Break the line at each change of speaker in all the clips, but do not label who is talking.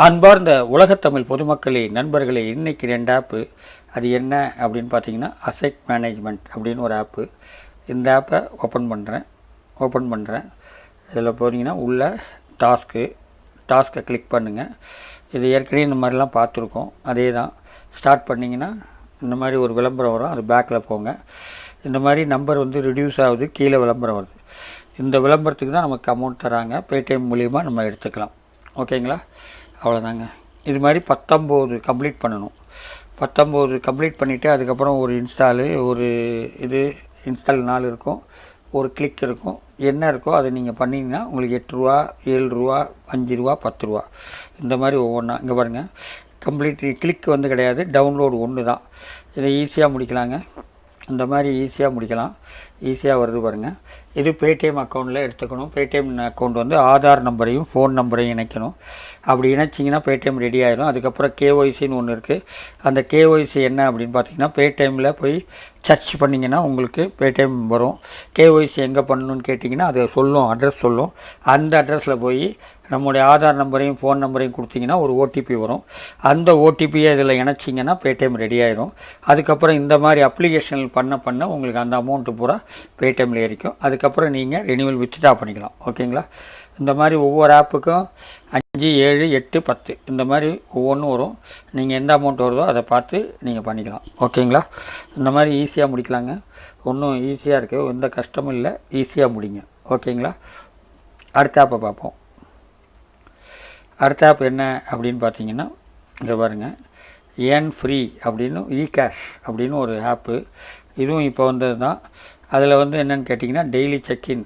அன்பார்ந்த உலகத்தமிழ் பொதுமக்களே, நண்பர்களே, இன்றைக்கி 2 ஆப்பு. அது என்ன அப்படின்னு பார்த்தீங்கன்னா, அசெட் மேனேஜ்மெண்ட் அப்படின்னு ஒரு ஆப்பு. இந்த ஆப்பை ஓப்பன் பண்ணுறேன். இதில் போனீங்கன்னா உள்ள டாஸ்க்கை கிளிக் பண்ணுங்கள். இது ஏற்கனவே இந்த மாதிரிலாம் பார்த்துருக்கோம். அதே தான். ஸ்டார்ட் பண்ணிங்கன்னா இந்த மாதிரி ஒரு விளம்பரம் வரும். அது பேக்கில் போங்க. இந்த மாதிரி நம்பர் வந்து ரிடியூஸ் ஆகுது, கீழே விளம்பரம் வருது. இந்த விளம்பரத்துக்கு தான் நமக்கு அமௌண்ட் தராங்க. பேடிஎம் மூலிமா நம்ம எடுத்துக்கலாம். ஓகேங்களா? அவ்வளோதாங்க. இது மாதிரி 19 கம்ப்ளீட் பண்ணணும். 19 கம்ப்ளீட் பண்ணிவிட்டு அதுக்கப்புறம் ஒரு இன்ஸ்டால் 4 இருக்கும், ஒரு கிளிக் இருக்கும். என்ன இருக்கோ அதை நீங்கள் பண்ணிங்கன்னா உங்களுக்கு 8 ரூபா, 7 ரூபா, 5 ரூபா, 10 ரூபா, இந்த மாதிரி ஒவ்வொன்றா. இங்கே பாருங்கள், கம்ப்ளீட் கிளிக் வந்து கிடையாது, டவுன்லோடு ஒன்று தான். இதை ஈஸியாக முடிக்கலாங்க. இந்த மாதிரி ஈஸியாக முடிக்கலாம். ஈஸியாக வருது பாருங்கள். இது பேடிஎம் அக்கௌண்ட்டில் எடுத்துக்கணும். பேடிஎம் அக்கௌண்ட் வந்து ஆதார் நம்பரையும் ஃபோன் நம்பரையும் இணைக்கணும். அப்படி இணைச்சிங்கன்னா பேடிஎம் ரெடி ஆகிடும். அதுக்கப்புறம் கேஒய்சின்னு ஒன்று இருக்குது. அந்த கேஒய்சி என்ன அப்படின்னு பார்த்தீங்கன்னா, பேடிஎம்மில் போய் சர்ச் பண்ணிங்கன்னா உங்களுக்கு பேடிஎம் வரும். கேஒய்சி எங்கே பண்ணணுன்னு கேட்டிங்கன்னா அது சொல்லும், அட்ரஸ் சொல்லும். அந்த அட்ரஸில் போய் நம்முடைய ஆதார் நம்பரையும் ஃபோன் நம்பரையும் கொடுத்திங்கன்னா ஒரு ஓடிபி வரும். அந்த ஓடிபியை இதில் இணைச்சிங்கன்னா பேடிஎம் ரெடி ஆகிடும். அதுக்கப்புறம் இந்த மாதிரி அப்ளிகேஷன் பண்ண உங்களுக்கு அந்த அமௌண்ட்டு பூரா பேடிஎம்மில் ஏறிக்கும். அதுக்கப்புறம் நீங்கள் ரெனியூவல் வித்ட்ரா பண்ணிக்கலாம். ஓகேங்களா? இந்த மாதிரி ஒவ்வொரு ஆப்புக்கும் 5, 7, 8, 10 இந்த மாதிரி ஒவ்வொன்றும் வரும். நீங்கள் எந்த அமௌண்ட் வருதோ அதை பார்த்து நீங்கள் பண்ணிக்கலாம். ஓகேங்களா? இந்த மாதிரி ஈஸியாக முடிக்கலாங்க. ஒன்றும் ஈஸியாக இருக்குது, எந்த கஷ்டமும் இல்லை. ஈஸியாக முடிங்க. ஓகேங்களா? அடுத்த ஆப்பை பார்ப்போம். அடுத்த ஆப் என்ன அப்படின்னு பார்த்தீங்கன்னா, இங்கே பாருங்கள், ஏர்ன் ஃப்ரீ அப்படின்னு இகேஷ் அப்படின்னு ஒரு ஆப்பு. இதுவும் இப்போ வந்தது தான். அதில் வந்து என்னென்னு கேட்டிங்கன்னா, டெய்லி செக்இன்,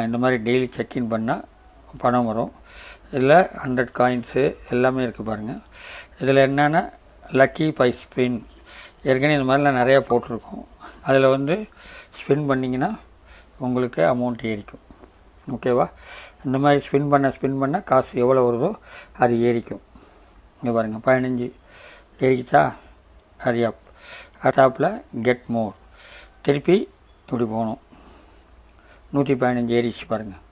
இந்த மாதிரி டெய்லி செக்இன் பண்ணால் பணம் வரும். இதில் 100 காயின்ஸு எல்லாமே இருக்குது பாருங்கள். இதில் என்னென்னா லக்கி பை ஸ்பின், ஏற்கனவே இந்த மாதிரிலாம் நிறையா போட்டிருக்கோம். அதில் வந்து ஸ்பின் பண்ணிங்கன்னா உங்களுக்கு அமௌண்ட் ஏறிக்கும். ஓகேவா? இந்த மாதிரி ஸ்பின் பண்ண காசு எவ்வளோ வருதோ அது ஏறிக்கும். இங்கே பாருங்கள், 15 ஏறிக்கிச்சா? அது ஆப். அடுத்தாப்பில் get more. திருப்பி இப்படி போகணும். 115 ஏறிச்சு பாருங்கள்.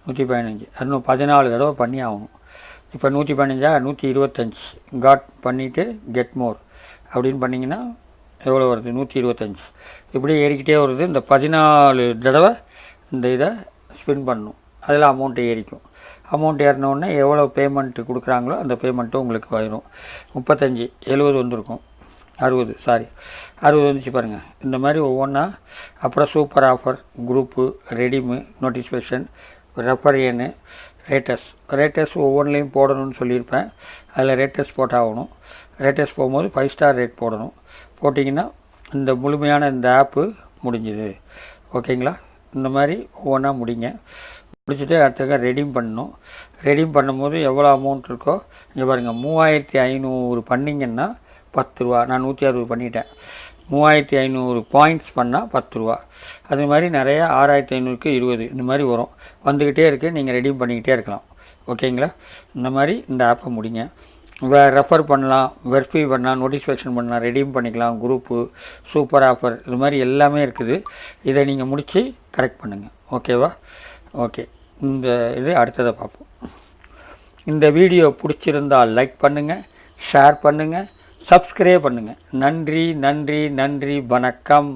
115 இன்னும் 14 தடவை பண்ணி ஆகணும். இப்போ 115 125 காட் பண்ணிவிட்டு கெட் மோர் அப்படின்னு பண்ணிங்கன்னா எவ்வளோ வருது? 125. இப்படி ஏறிக்கிட்டே வருது. இந்த 14 தடவை இந்த இதை ஸ்பின் பண்ணணும். அதில் அமௌண்ட்டு ஏறிக்கும். அமௌண்ட் ஏறினோடனே எவ்வளோ பேமெண்ட்டு கொடுக்குறாங்களோ அந்த பேமெண்ட்டும் உங்களுக்கு வரும். 35, 70 வந்திருக்கும். 60 வந்துச்சு பாருங்கள். இந்த மாதிரி ஒவ்வொன்றா. அப்புறம் சூப்பர் ஆஃபர், குரூப்பு, ரெடிமு, நோட்டிஃபிகேஷன், ரெஃபரியனு, ரேட்டஸ் ஒவ்வொன்றிலையும் போடணும்னு சொல்லியிருப்பேன். அதில் ரேட்டஸ் போட்டாகணும். ரேட்டஸ் போகும்போது 5 ஸ்டார் ரேட் போடணும். போட்டிங்கன்னா இந்த முழுமையான இந்த ஆப்பு முடிஞ்சுது. ஓகேங்களா? இந்த மாதிரி ஒவ்வொன்றா முடிங்க. முடிச்சுட்டு அடுத்ததாக ரெடீம் பண்ணணும். ரெடீம் பண்ணும்போது எவ்வளோ அமௌண்ட் இருக்கோ இங்கே பாருங்கள், 3500 பண்ணிங்கன்னா 10 ரூபா. நான் 160 பண்ணிட்டேன். 3500 பாயிண்ட்ஸ் பண்ணால் 10 ரூபா. அது மாதிரி நிறையா 6500க்கு 20 இந்த மாதிரி வரும். வந்துக்கிட்டே இருக்குது. நீங்கள் ரெடீம் பண்ணிக்கிட்டே இருக்கலாம். ஓகேங்களா? இந்த மாதிரி இந்த ஆப்பை முடிங்க. ரெஃபர் பண்ணலாம், வெரிஃபை பண்ணலாம், நோட்டிஃபிகேஷன் பண்ணலாம், ரெடீம் பண்ணிக்கலாம், குரூப்பு, சூப்பர் ஆஃபர், இது மாதிரி எல்லாமே இருக்குது. இதை நீங்கள் முடித்து கரெக்ட் பண்ணுங்கள். ஓகேவா? ஓகே. இந்த இது அடுத்ததை பார்ப்போம். இந்த வீடியோ பிடிச்சிருந்தால் லைக் பண்ணுங்கள், ஷேர் பண்ணுங்கள், சப்ஸ்கிரைப் பண்ணுங்கள். நன்றி. வணக்கம்.